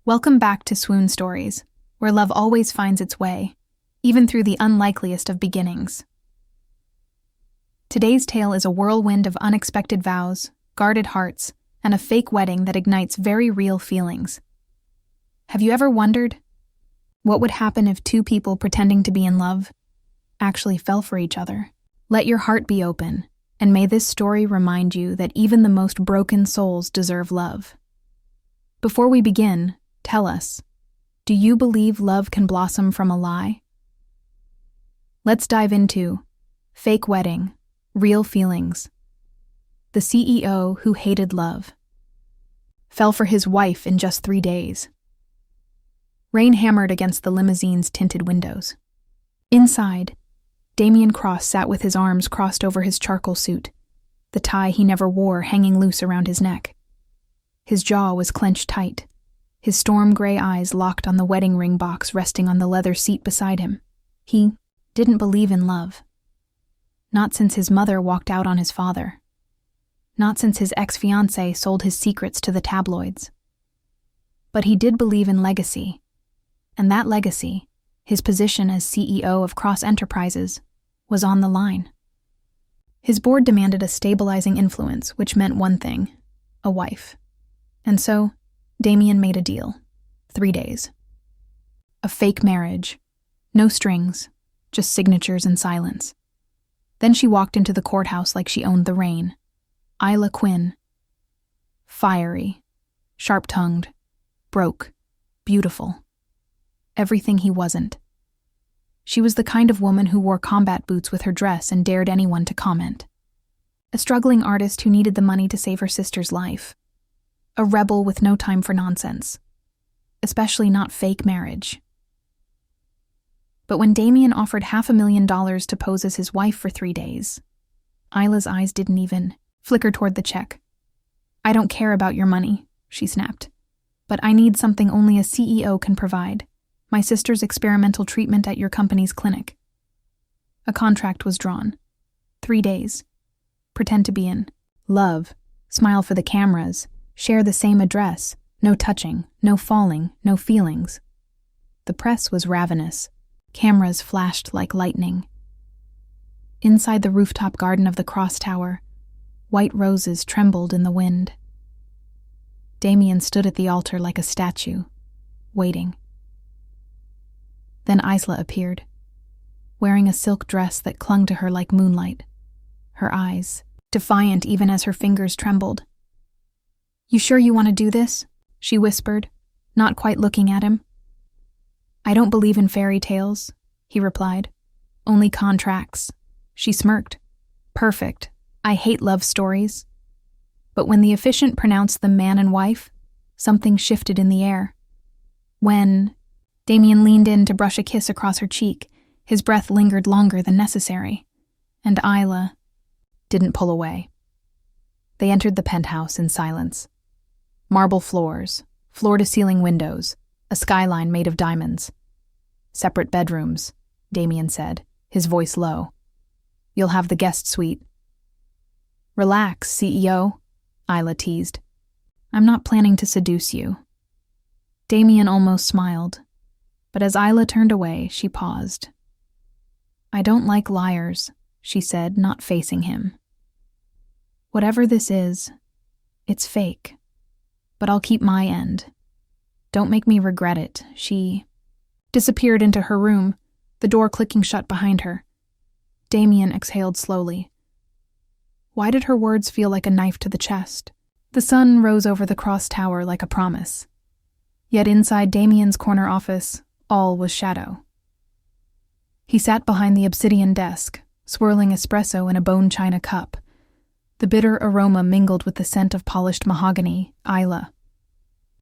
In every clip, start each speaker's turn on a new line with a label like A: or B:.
A: Welcome back to Swoon Stories, where love always finds its way, even through the unlikeliest of beginnings. Today's tale is a whirlwind of unexpected vows, guarded hearts, and a fake wedding that ignites very real feelings. Have you ever wondered what would happen if two people pretending to be in love actually fell for each other? Let your heart be open, and may this story remind you that even the most broken souls deserve love. Before we begin, tell us, do you believe love can blossom from a lie? Let's dive into Fake Wedding, Real Feelings. The CEO who hated love fell for his wife in just 3 days. Rain hammered against the limousine's tinted windows. Inside, Damien Cross sat with his arms crossed over his charcoal suit, the tie he never wore hanging loose around his neck. His jaw was clenched tight, his storm-gray eyes locked on the wedding ring box resting on the leather seat beside him. He didn't believe in love. Not since his mother walked out on his father. Not since his ex-fiancée sold his secrets to the tabloids. But he did believe in legacy. And that legacy, his position as CEO of Cross Enterprises, was on the line. His board demanded a stabilizing influence, which meant one thing: a wife. And so, Damien made a deal. 3 days. A fake marriage. No strings, just signatures and silence. Then she walked into the courthouse like she owned the reign. Isla Quinn. Fiery, sharp-tongued, broke, beautiful. Everything he wasn't. She was the kind of woman who wore combat boots with her dress and dared anyone to comment. A struggling artist who needed the money to save her sister's life. A rebel with no time for nonsense. Especially not fake marriage. But when Damien offered $500,000 to pose as his wife for 3 days, Isla's eyes didn't even flicker toward the check. "I don't care about your money," she snapped. "But I need something only a CEO can provide. My sister's experimental treatment at your company's clinic." A contract was drawn. 3 days. Pretend to be in love. Smile for the cameras. Share the same address. No touching. No falling. No feelings. The press was ravenous. Cameras flashed like lightning. Inside the rooftop garden of the Cross Tower, white roses trembled in the wind. Damien stood at the altar like a statue, waiting. Then Isla appeared, wearing a silk dress that clung to her like moonlight, her eyes defiant even as her fingers trembled. "You sure you want to do this?" she whispered, not quite looking at him. "I don't believe in fairy tales," he replied. "Only contracts." She smirked. "Perfect. I hate love stories." But when the officiant pronounced them man and wife, something shifted in the air. When Damien leaned in to brush a kiss across her cheek, his breath lingered longer than necessary, and Isla didn't pull away. They entered the penthouse in silence. Marble floors, floor-to-ceiling windows, a skyline made of diamonds. "Separate bedrooms," Damien said, his voice low. "You'll have the guest suite." "Relax, CEO," Isla teased. "I'm not planning to seduce you." Damien almost smiled, but as Isla turned away, she paused. "I don't like liars," she said, not facing him. "Whatever this is, it's fake. But I'll keep my end. Don't make me regret it." She disappeared into her room, the door clicking shut behind her. Damien exhaled slowly. Why did her words feel like a knife to the chest? The sun rose over the Cross Tower like a promise. Yet inside Damien's corner office, all was shadow. He sat behind the obsidian desk, swirling espresso in a bone china cup. The bitter aroma mingled with the scent of polished mahogany. Isla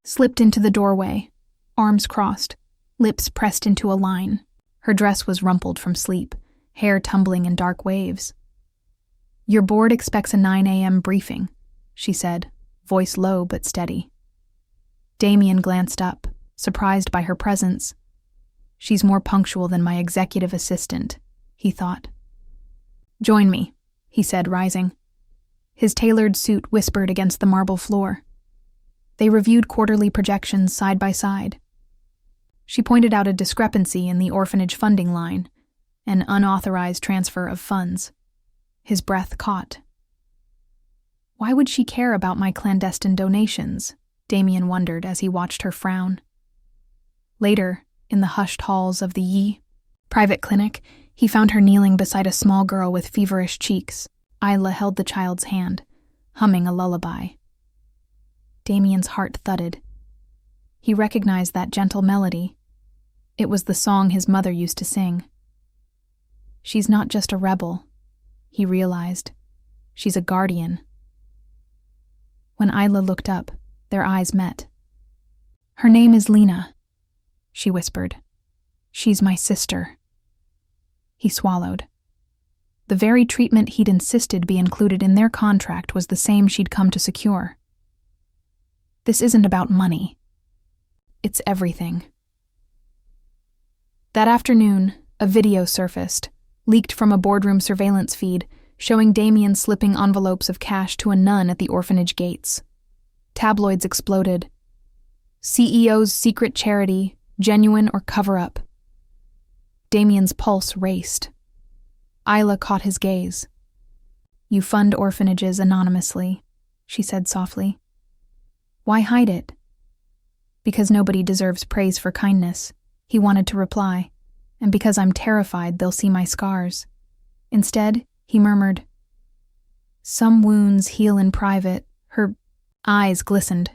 A: slipped into the doorway, arms crossed, lips pressed into a line. Her dress was rumpled from sleep, hair tumbling in dark waves. "Your board expects a 9 a.m. briefing," she said, voice low but steady. Damien glanced up, surprised by her presence. "She's more punctual than my executive assistant," he thought. "Join me," he said, rising. His tailored suit whispered against the marble floor. They reviewed quarterly projections side by side. She pointed out a discrepancy in the orphanage funding line, an unauthorized transfer of funds. His breath caught. Why would she care about my clandestine donations? Damien wondered as he watched her frown. Later, in the hushed halls of the Yi private clinic, he found her kneeling beside a small girl with feverish cheeks. Isla held the child's hand, humming a lullaby. Damien's heart thudded. He recognized that gentle melody. It was the song his mother used to sing. She's not just a rebel, he realized. She's a guardian. When Isla looked up, their eyes met. Her name is Lena, she whispered. She's my sister. He swallowed. The very treatment he'd insisted be included in their contract was the same she'd come to secure. This isn't about money. It's everything. That afternoon, a video surfaced, leaked from a boardroom surveillance feed, showing Damien slipping envelopes of cash to a nun at the orphanage gates. Tabloids exploded. CEO's secret charity, genuine or cover-up. Damien's pulse raced. Isla caught his gaze. You fund orphanages anonymously, she said softly. Why hide it? Because nobody deserves praise for kindness, he wanted to reply, and because I'm terrified they'll see my scars. Instead, he murmured, Some wounds heal in private. Her eyes glistened.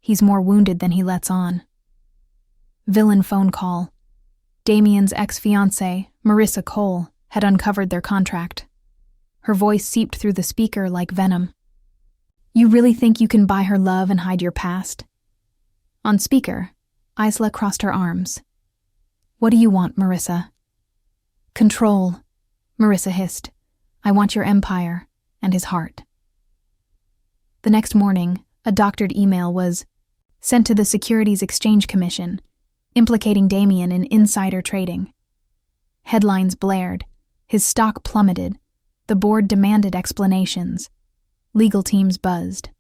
A: He's more wounded than he lets on. Villain phone call. Damien's ex-fiancée, Marissa Cole, had uncovered their contract. Her voice seeped through the speaker like venom. You really think you can buy her love and hide your past? On speaker, Isla crossed her arms. What do you want, Marissa? Control, Marissa hissed. I want your empire and his heart. The next morning, a doctored email was sent to the Securities Exchange Commission, implicating Damien in insider trading. Headlines blared. His stock plummeted. The board demanded explanations. Legal teams buzzed.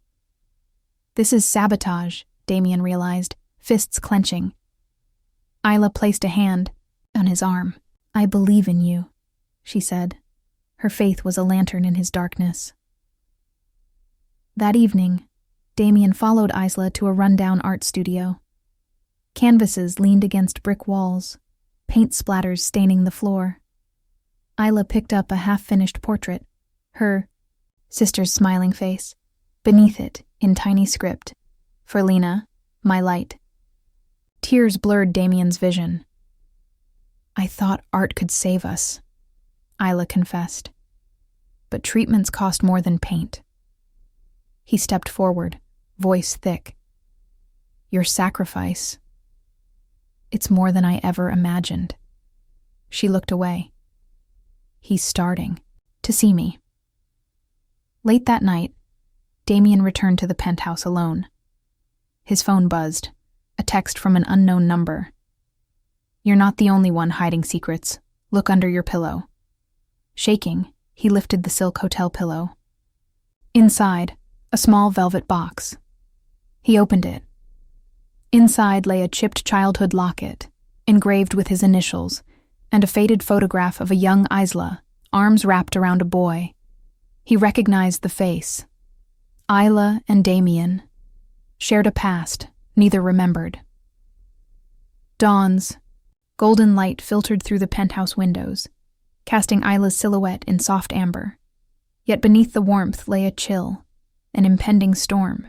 A: This is sabotage, Damien realized, fists clenching. Isla placed a hand on his arm. I believe in you, she said. Her faith was a lantern in his darkness. That evening, Damien followed Isla to a rundown art studio. Canvases leaned against brick walls, paint splatters staining the floor. Isla picked up a half-finished portrait, her sister's smiling face, beneath it, in tiny script, for Lena, my light. Tears blurred Damien's vision. I thought art could save us, Isla confessed. But treatments cost more than paint. He stepped forward, voice thick. Your sacrifice. It's more than I ever imagined. She looked away. He's starting to see me. Late that night, Damien returned to the penthouse alone. His phone buzzed, a text from an unknown number. You're not the only one hiding secrets. Look under your pillow. Shaking, he lifted the silk hotel pillow. Inside, a small velvet box. He opened it. Inside lay a chipped childhood locket, engraved with his initials, and a faded photograph of a young Isla, arms wrapped around a boy. He recognized the face. Isla and Damien shared a past neither remembered. Dawn's golden light filtered through the penthouse windows, casting Isla's silhouette in soft amber. Yet beneath the warmth lay a chill, an impending storm.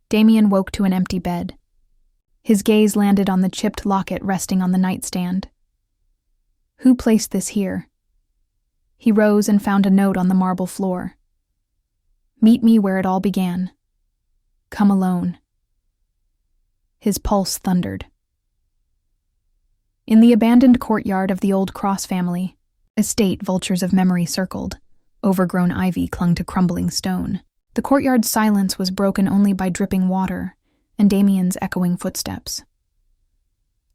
A: Damien woke to an empty bed. His gaze landed on the chipped locket resting on the nightstand. Who placed this here? He rose and found a note on the marble floor. Meet me where it all began. Come alone. His pulse thundered. In the abandoned courtyard of the old Cross family, estate vultures of memory circled. Overgrown ivy clung to crumbling stone. The courtyard's silence was broken only by dripping water and Damien's echoing footsteps.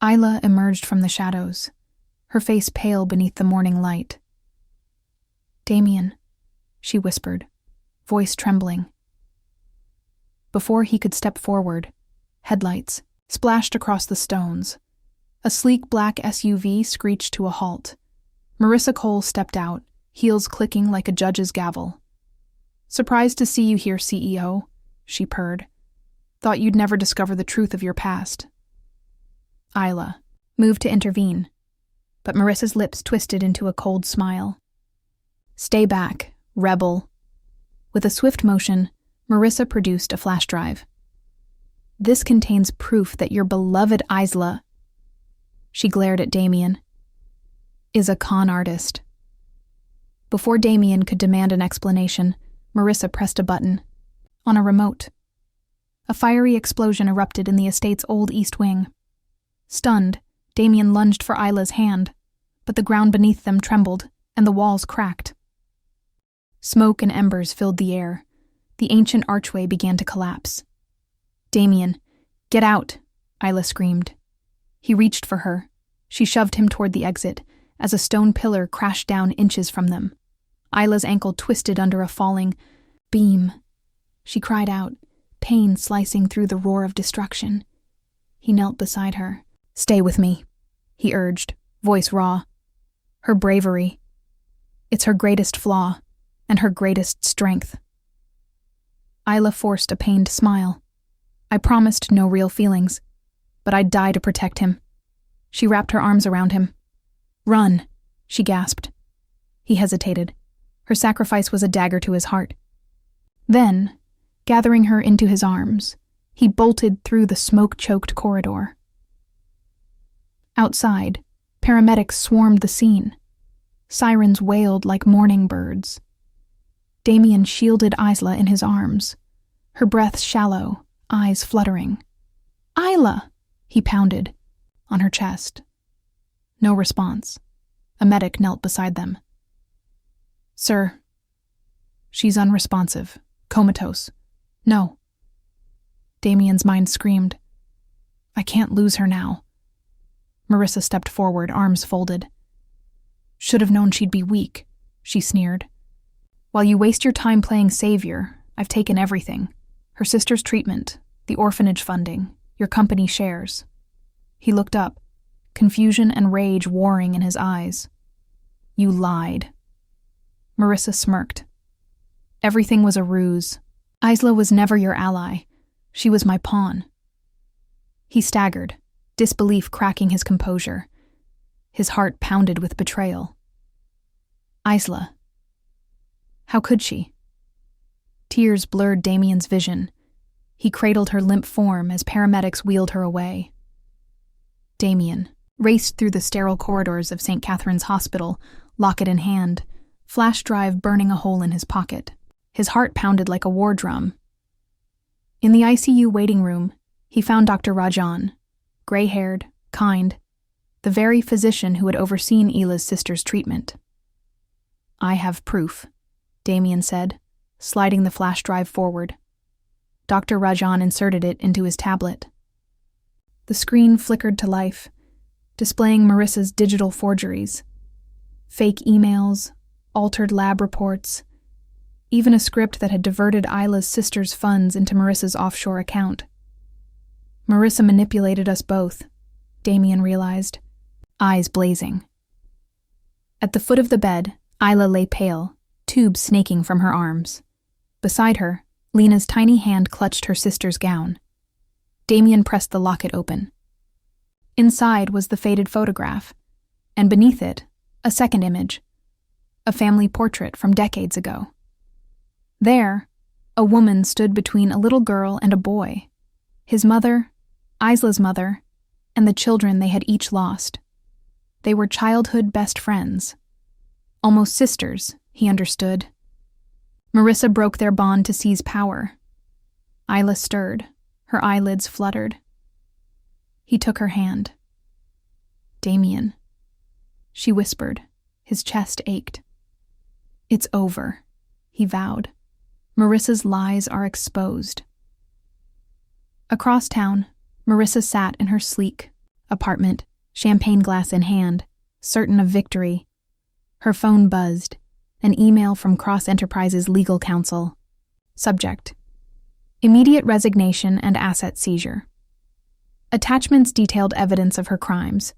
A: Isla emerged from the shadows, her face pale beneath the morning light. Damien, she whispered, voice trembling. Before he could step forward, headlights splashed across the stones. A sleek black SUV screeched to a halt. Marissa Cole stepped out, heels clicking like a judge's gavel. "Surprised to see you here, CEO," she purred. "Thought you'd never discover the truth of your past." Isla moved to intervene, but Marissa's lips twisted into a cold smile. "Stay back, rebel." With a swift motion, Marissa produced a flash drive. "This contains proof that your beloved Isla," she glared at Damien, "is a con artist." Before Damien could demand an explanation, Marissa pressed a button. On a remote, a fiery explosion erupted in the estate's old east wing. Stunned, Damien lunged for Isla's hand, but the ground beneath them trembled, and the walls cracked. Smoke and embers filled the air. The ancient archway began to collapse. "Damien, get out!" Isla screamed. He reached for her. She shoved him toward the exit, as a stone pillar crashed down inches from them. Isla's ankle twisted under a falling beam. She cried out, pain slicing through the roar of destruction. He knelt beside her. "Stay with me," he urged, voice raw. "Her bravery. It's her greatest flaw, and her greatest strength." Isla forced a pained smile. "I promised no real feelings, but I'd die to protect him." She wrapped her arms around him. "Run," she gasped. He hesitated. Her sacrifice was a dagger to his heart. Then, gathering her into his arms, he bolted through the smoke-choked corridor. Outside, paramedics swarmed the scene. Sirens wailed like mourning birds. Damien shielded Isla in his arms, her breath shallow, eyes fluttering. "Isla!" he pounded on her chest. No response. A medic knelt beside them. "Sir." "She's unresponsive, comatose. No." Damien's mind screamed. "I can't lose her now." Marissa stepped forward, arms folded. "Should have known she'd be weak," she sneered. "While you waste your time playing savior, I've taken everything. Her sister's treatment, the orphanage funding, your company shares." He looked up, confusion and rage warring in his eyes. "You lied." Marissa smirked. "Everything was a ruse. Isla was never your ally. She was my pawn." He staggered, disbelief cracking his composure. His heart pounded with betrayal. Isla. How could she? Tears blurred Damien's vision. He cradled her limp form as paramedics wheeled her away. Damien raced through the sterile corridors of St. Catherine's Hospital, locket in hand, flash drive burning a hole in his pocket. His heart pounded like a war drum. In the ICU waiting room, he found Dr. Rajan, gray-haired, kind, the very physician who had overseen Ila's sister's treatment. "I have proof," Damien said, sliding the flash drive forward. Dr. Rajan inserted it into his tablet. The screen flickered to life, displaying Marissa's digital forgeries. Fake emails, altered lab reports, even a script that had diverted Isla's sister's funds into Marissa's offshore account. Marissa manipulated us both, Damien realized, eyes blazing. At the foot of the bed, Isla lay pale, tubes snaking from her arms. Beside her, Lena's tiny hand clutched her sister's gown. Damien pressed the locket open. Inside was the faded photograph, and beneath it, a second image, a family portrait from decades ago. There, a woman stood between a little girl and a boy, his mother, Isla's mother, and the children they had each lost. They were childhood best friends. Almost sisters, he understood. Marissa broke their bond to seize power. Isla stirred, her eyelids fluttered. He took her hand. "Damien," she whispered. His chest ached. "It's over," he vowed. "Marissa's lies are exposed." Across town, Marissa sat in her sleek apartment, champagne glass in hand, certain of victory. Her phone buzzed, an email from Cross Enterprises legal counsel. Subject: Immediate resignation and asset seizure. Attachments detailed evidence of her crimes: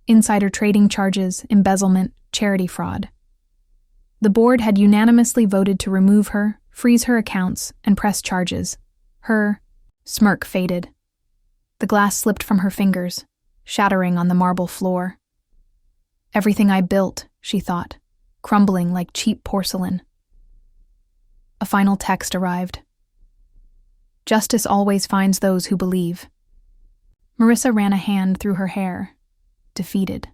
A: insider trading charges, embezzlement, charity fraud. The board had unanimously voted to remove her, freeze her accounts, and press charges. Her smirk faded. The glass slipped from her fingers, shattering on the marble floor. Everything I built, she thought, crumbling like cheap porcelain. A final text arrived. Justice always finds those who believe. Marissa ran a hand through her hair, defeated.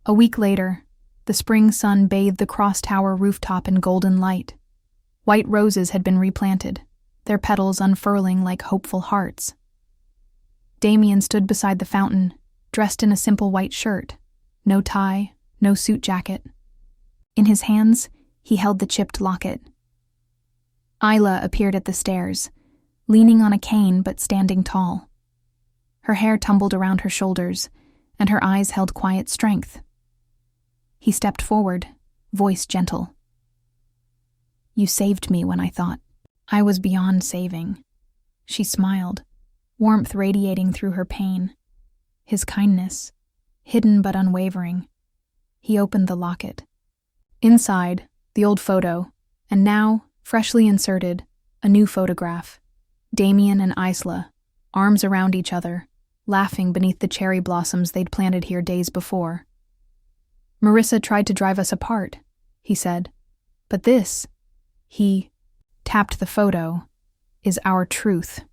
A: A week later, the spring sun bathed the cross-tower rooftop in golden light. White roses had been replanted, their petals unfurling like hopeful hearts. Damien stood beside the fountain, dressed in a simple white shirt, no tie, no suit jacket. In his hands, he held the chipped locket. Isla appeared at the stairs, leaning on a cane but standing tall. Her hair tumbled around her shoulders, and her eyes held quiet strength. He stepped forward, voice gentle. You saved me when I thought I was beyond saving. She smiled, warmth radiating through her pain. His kindness, hidden but unwavering. He opened the locket. Inside, the old photo, and now, freshly inserted, a new photograph. Damien and Isla, arms around each other, laughing beneath the cherry blossoms they'd planted here days before. Marissa tried to drive us apart, he said. But this, he tapped the photo, is our truth.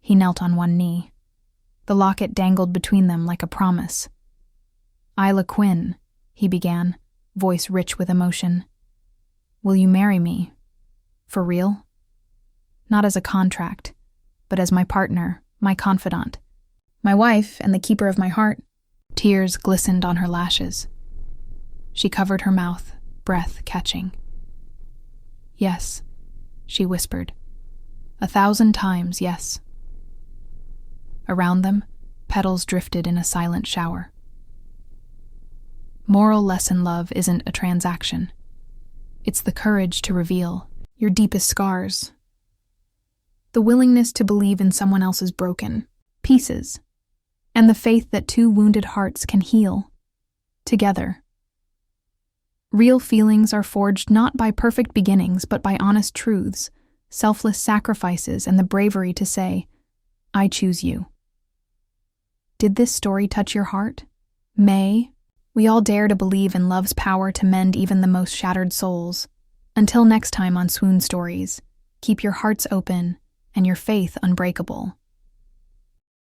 A: He knelt on one knee. The locket dangled between them like a promise. Isla Quinn, he began, voice rich with emotion. Will you marry me? For real? Not as a contract, but as my partner, my confidant, my wife and the keeper of my heart. Tears glistened on her lashes. She covered her mouth, breath catching. Yes, she whispered. 1,000 times yes. Around them, petals drifted in a silent shower. Moral lesson, love isn't a transaction. It's the courage to reveal your deepest scars. The willingness to believe in someone else's broken pieces, and the faith that two wounded hearts can heal together. Real feelings are forged not by perfect beginnings, but by honest truths, selfless sacrifices, and the bravery to say, I choose you. Did this story touch your heart? May we all dare to believe in love's power to mend even the most shattered souls. Until next time on Swoon Stories, keep your hearts open and your faith unbreakable.